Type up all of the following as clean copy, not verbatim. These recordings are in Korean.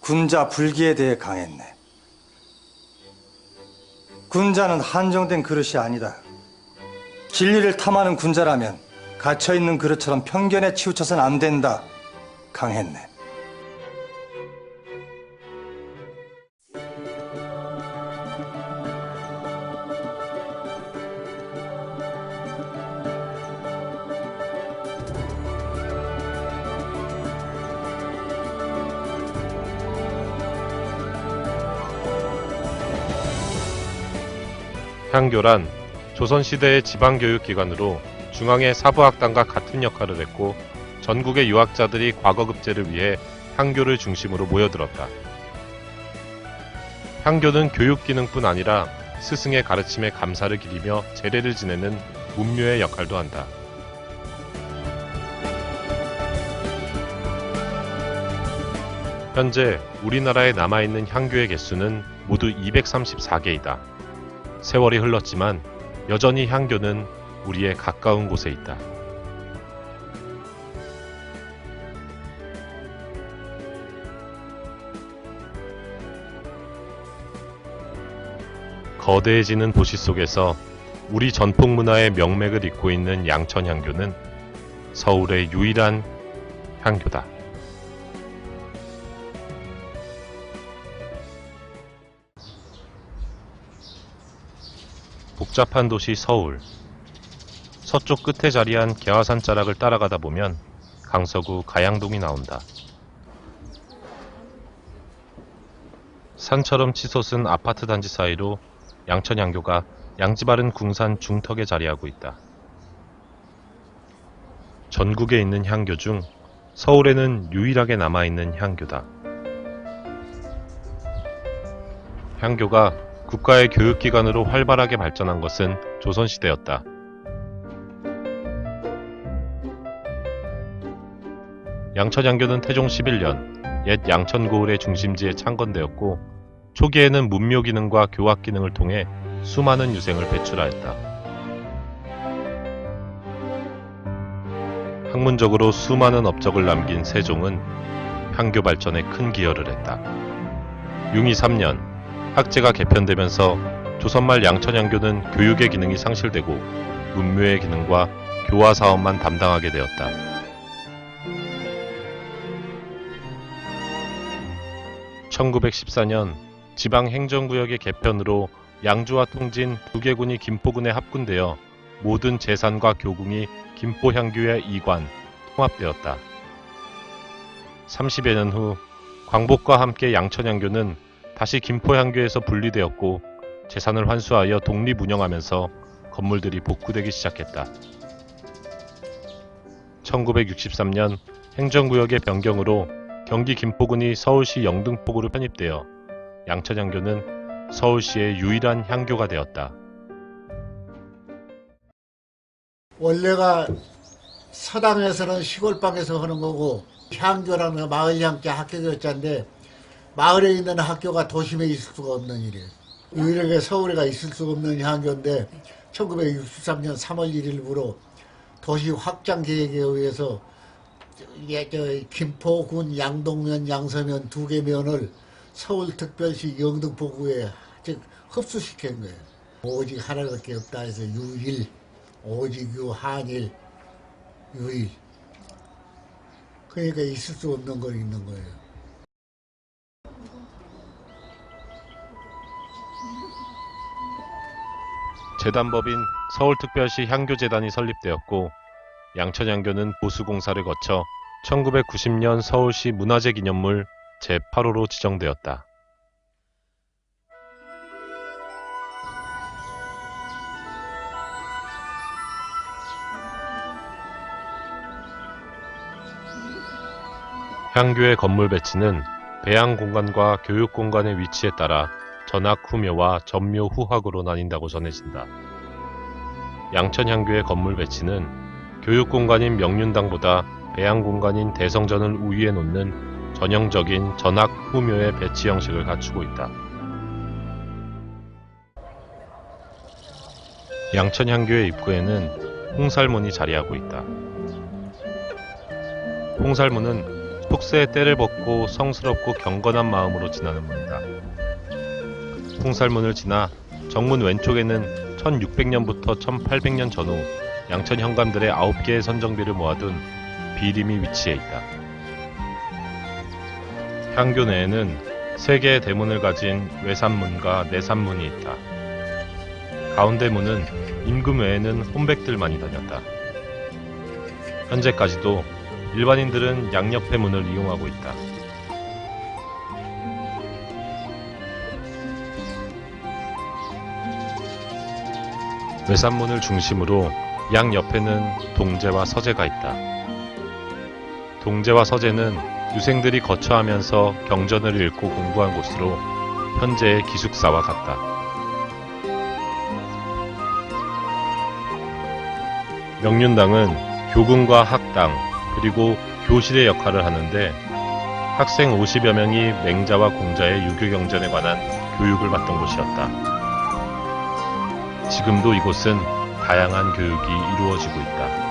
군자 불기에 대해 강했네. 군자는 한정된 그릇이 아니다. 진리를 탐하는 군자라면 갇혀있는 그릇처럼 편견에 치우쳐서는 안 된다. 강했네. 향교란 조선시대의 지방교육기관으로 중앙의 사부학당과 같은 역할을 했고 전국의 유학자들이 과거급제를 위해 향교를 중심으로 모여들었다. 향교는 교육기능뿐 아니라 스승의 가르침에 감사를 기리며 제례를 지내는 문묘의 역할도 한다. 현재 우리나라에 남아있는 향교의 개수는 모두 234개이다. 세월이 흘렀지만 여전히 향교는 우리의 가까운 곳에 있다. 거대해지는 도시 속에서 우리 전통문화의 명맥을 잇고 있는 양천향교는 서울의 유일한 향교다. 복잡한 도시 서울. 서쪽 끝에 자리한 개화산 자락을 따라가다 보면 강서구 가양동이 나온다. 산처럼 치솟은 아파트 단지 사이로 양천향교가 양지바른 궁산 중턱에 자리하고 있다. 전국에 있는 향교 중 서울에는 유일하게 남아있는 향교다. 향교가 국가의 교육기관으로 활발하게 발전한 것은 조선시대였다. 양천향교는 태종 11년 옛 양천고을의 중심지에 창건되었고 초기에는 문묘기능과 교학기능을 통해 수많은 유생을 배출하였다. 학문적으로 수많은 업적을 남긴 세종은 향교 발전에 큰 기여를 했다. 융희 3년 학제가 개편되면서 조선말 양천향교는 교육의 기능이 상실되고 문묘의 기능과 교화 사업만 담당하게 되었다. (1914년) 지방행정구역의 개편으로 양주와 통진 두 개군이 김포군에 합군되어 모든 재산과 교궁이 김포향교에 이관, 통합되었다. 30여 년 후 광복과 함께 양천향교는 다시 김포향교에서 분리되었고 재산을 환수하여 독립 운영하면서 건물들이 복구되기 시작했다. 1963년 행정구역의 변경으로 경기 김포군이 서울시 영등포구로 편입되어 양천향교는 서울시의 유일한 향교가 되었다. 원래가 서당에서는 시골방에서 하는 거고 향교라는 마을향교 학교였자인데 마을에 있는 학교가 도심에 있을 수가 없는 일이에요. 유일하게 서울에가 있을 수 없는 향교인데 1963년 3월 1일부로 도시 확장 계획에 의해서 김포군 양동면, 양서면 두 개 면을 서울특별시 영등포구에 즉 흡수시킨 거예요. 오직 하나밖에 없다 해서 유일, 오직 한일, 유일. 그러니까 있을 수 없는 걸 있는 거예요. 재단법인 서울특별시 향교재단이 설립되었고 양천향교는 보수공사를 거쳐 1990년 서울시 문화재 기념물 제8호로 지정되었다. 향교의 건물 배치는 배양공간과 교육공간의 위치에 따라 전학 후묘와 전묘 후학으로 나뉜다고 전해진다. 양천향교의 건물 배치는 교육공간인 명륜당보다 배양공간인 대성전을 우위에 놓는 전형적인 전학 후묘의 배치 형식을 갖추고 있다. 양천향교의 입구에는 홍살문이 자리하고 있다. 홍살문은 속세의 때를 벗고 성스럽고 경건한 마음으로 지나는 문이다. 풍살문을 지나 정문 왼쪽에는 1600년부터 1800년 전후 양천 현감들의 9개의 선정비를 모아둔 비림이 위치해 있다. 향교 내에는 3개의 대문을 가진 외산문과 내산문이 있다. 가운데 문은 임금 외에는 혼백들만이 다녔다. 현재까지도 일반인들은 양옆의 문을 이용하고 있다. 외산문을 중심으로 양옆에는 동제와 서제가 있다. 동제와 서제는 유생들이 거처하면서 경전을 읽고 공부한 곳으로 현재의 기숙사와 같다. 명륜당은 교근과 학당 그리고 교실의 역할을 하는데 학생 50여 명이 맹자와 공자의 유교경전에 관한 교육을 받던 곳이었다. 지금도 이곳은 다양한 교육이 이루어지고 있다.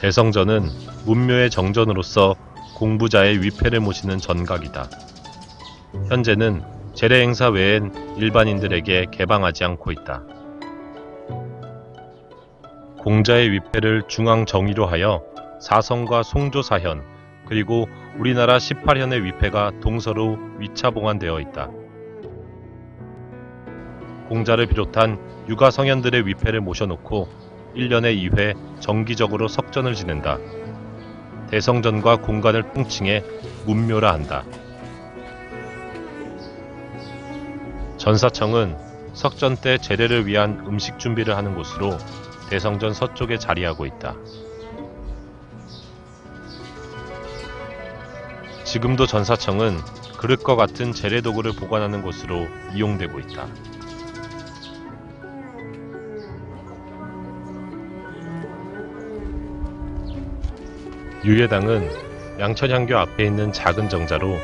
대성전은 문묘의 정전으로서 공부자의 위패를 모시는 전각이다. 현재는 제례 행사 외엔 일반인들에게 개방하지 않고 있다. 공자의 위패를 중앙 정의로 하여 사성과 송조사현 그리고 우리나라 18현의 위패가 동서로 위차봉안되어 있다. 공자를 비롯한 유가 성현들의 위패를 모셔놓고 1년에 2회 정기적으로 석전을 지낸다. 대성전과 공간을 통칭해 문묘라 한다. 전사청은 석전 때 제례를 위한 음식 준비를 하는 곳으로 대성전 서쪽에 자리하고 있다. 지금도 전사청은 그릇과 같은 제례도구를 보관하는 곳으로 이용되고 있다. 유예당은 양천향교 앞에 있는 작은 정자로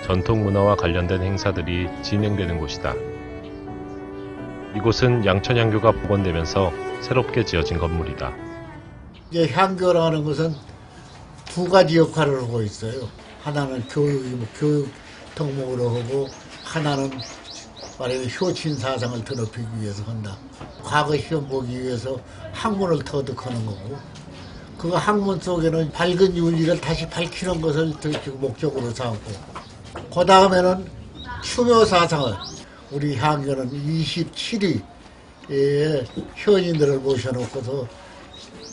전통문화와 관련된 행사들이 진행되는 곳이다. 이곳은 양천향교가 복원되면서 새롭게 지어진 건물이다. 이제 향교라는 것은 2가지 역할을 하고 있어요. 하나는 교육 덕목으로 하고 하나는 말하자면 효친 사상을 드높이기 위해서 한다. 과거 시험 보기 위해서 학문을 터득하는 거고 그 학문 속에는 밝은 윤리를 다시 밝히는 것을 목적으로 삼고 그 다음에는 추묘 사상을 우리 향교는 27위 현인들을 모셔놓고서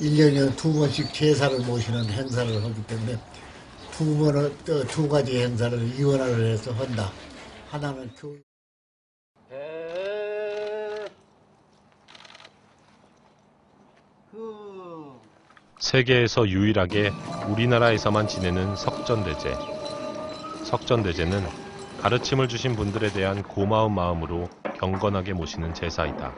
1년에 2번씩 제사를 모시는 행사를 하기 때문에 2가지 행사를 이원화를 해서 한다. 하나는 교육. 세계에서 유일하게 우리나라에서만 지내는 석전대제. 석전대제는 가르침을 주신 분들에 대한 고마운 마음으로 경건하게 모시는 제사이다.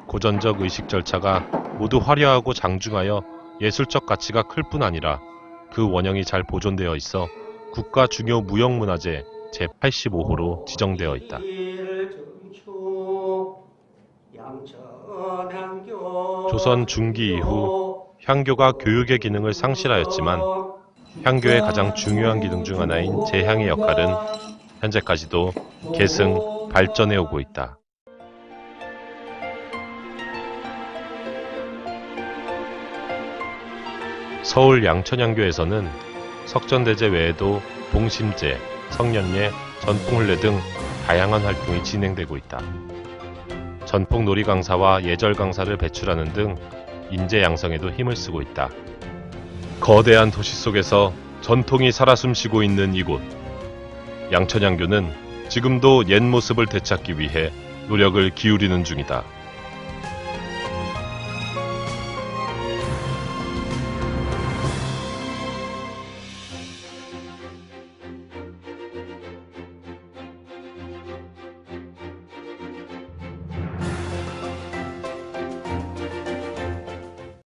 고전적 의식 절차가 모두 화려하고 장중하여 예술적 가치가 클 뿐 아니라 그 원형이 잘 보존되어 있어 국가 중요 무형문화재 제85호로 지정되어 있다. 조선 중기 이후 향교가 교육의 기능을 상실하였지만 향교의 가장 중요한 기능 중 하나인 제향의 역할은 현재까지도 계승, 발전해 오고 있다. 서울 양천향교에서는 석전대제 외에도 동심제, 성년례, 전풍훈례 등 다양한 활동이 진행되고 있다. 전통 놀이 강사와 예절 강사를 배출하는 등 인재 양성에도 힘을 쓰고 있다. 거대한 도시 속에서 전통이 살아 숨쉬고 있는 이곳. 양천향교는 지금도 옛 모습을 되찾기 위해 노력을 기울이는 중이다.